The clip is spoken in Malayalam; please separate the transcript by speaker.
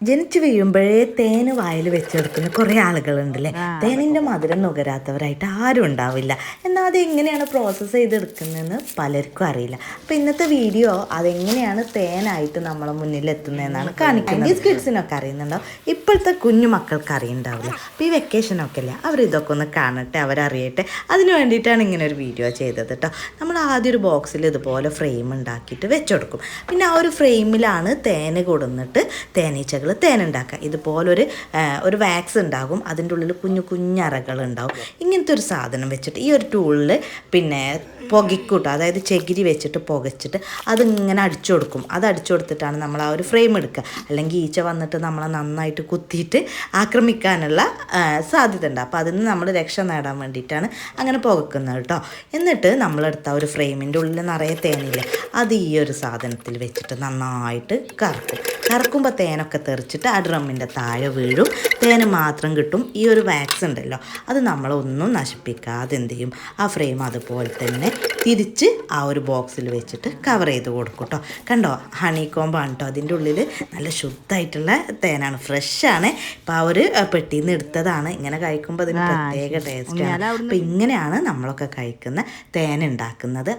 Speaker 1: ജനിച്ചു വീഴുമ്പോഴേ തേന് വായിൽ വെച്ചെടുക്കുന്ന കുറേ ആളുകളുണ്ടല്ലേ. തേനിൻ്റെ മധുരം നുകരാത്തവരായിട്ട് ആരും ഉണ്ടാവില്ല. എന്നാൽ അത് എങ്ങനെയാണ് പ്രോസസ്സ് ചെയ്തെടുക്കുന്നതെന്ന് പലർക്കും അറിയില്ല. അപ്പോൾ ഇന്നത്തെ വീഡിയോ അതെങ്ങനെയാണ് തേനായിട്ട് നമ്മളെ മുന്നിൽ എത്തുന്നതെന്നാണ് കാണിക്കുന്നത്. ഈ കിഡ്സിനൊക്കെ അറിയുന്നുണ്ടാവും, ഇപ്പോഴത്തെ കുഞ്ഞു മക്കൾക്ക് അറിയുന്നുണ്ടാവില്ല. അപ്പോൾ ഈ വെക്കേഷനൊക്കെ അല്ലേ, അവരിതൊക്കെ ഒന്ന് കാണട്ടെ, അവരറിയട്ടെ. അതിന് വേണ്ടിയിട്ടാണ് ഇങ്ങനെ ഒരു വീഡിയോ ചെയ്തത് കേട്ടോ. നമ്മൾ ആദ്യം ഒരു ബോക്സിൽ ഇതുപോലെ ഫ്രെയിം ഉണ്ടാക്കിയിട്ട് വെച്ചെടുക്കും. പിന്നെ ആ ഒരു ഫ്രെയിമിലാണ് തേന് കൊടുന്നിട്ട് തേനീച്ചകൾ തേനുണ്ടാക്കുക. ഇതുപോലൊരു വാക്സ് ഉണ്ടാകും, അതിൻ്റെ ഉള്ളിൽ കുഞ്ഞു കുഞ്ഞറകൾ ഉണ്ടാവും. ഇങ്ങനത്തെ ഒരു സാധനം വെച്ചിട്ട് ഈ ഒരു ടൂളിൽ പിന്നെ പുകയ്ക്കൂട്ടോ, അതായത് ചകിരി വെച്ചിട്ട് പുകച്ചിട്ട് അതിങ്ങനെ അടിച്ചു കൊടുക്കും. അത് അടിച്ചു കൊടുത്തിട്ടാണ് നമ്മൾ ആ ഒരു ഫ്രെയിം എടുക്കുക. അല്ലെങ്കിൽ ഈച്ച വന്നിട്ട് നമ്മളെ നന്നായിട്ട് കുത്തിയിട്ട് ആക്രമിക്കാനുള്ള സാധ്യത ഉണ്ട്. അപ്പോൾ അതിൽ നിന്ന് നമ്മൾ രക്ഷ നേടാൻ വേണ്ടിയിട്ടാണ് അങ്ങനെ പുകക്കുന്നത് കേട്ടോ. എന്നിട്ട് നമ്മളെടുത്ത ഒരു ഫ്രെയിമിൻ്റെ ഉള്ളിൽ നിറയെ തേനില്ലേ, അത് ഈ ഒരു സാധനത്തിൽ വെച്ചിട്ട് നന്നായിട്ട് കറക്കുമ്പോൾ തേനൊക്കെ തെറിച്ചിട്ട് ആ ഡ്രമ്മിൻ്റെ താഴെ വീഴും. തേന് മാത്രം കിട്ടും. ഈ ഒരു വാക്സ് ഉണ്ടല്ലോ, അത് നമ്മളൊന്നും നശിപ്പിക്കാതെ എന്ത് ചെയ്യും, ആ ഫ്രെയിം അതുപോലെ തന്നെ തിരിച്ച് ആ ഒരു ബോക്സിൽ വെച്ചിട്ട് കവർ ചെയ്ത് കൊടുക്കും കേട്ടോ. കണ്ടോ, ഹണി കോമ്പാണ് കേട്ടോ. അതിൻ്റെ ഉള്ളിൽ നല്ല ശുദ്ധമായിട്ടുള്ള തേനാണ്, ഫ്രഷാണ്. ഇപ്പോൾ ആ ഒരു പെട്ടിയിൽ നിന്ന് എടുത്തതാണ്. ഇങ്ങനെ കഴിക്കുമ്പോൾ അതിന് പ്രത്യേക ടേസ്റ്റാണ്. അപ്പോൾ ഇങ്ങനെയാണ് നമ്മളൊക്കെ കഴിക്കുന്ന തേൻ ഉണ്ടാക്കുന്നത്.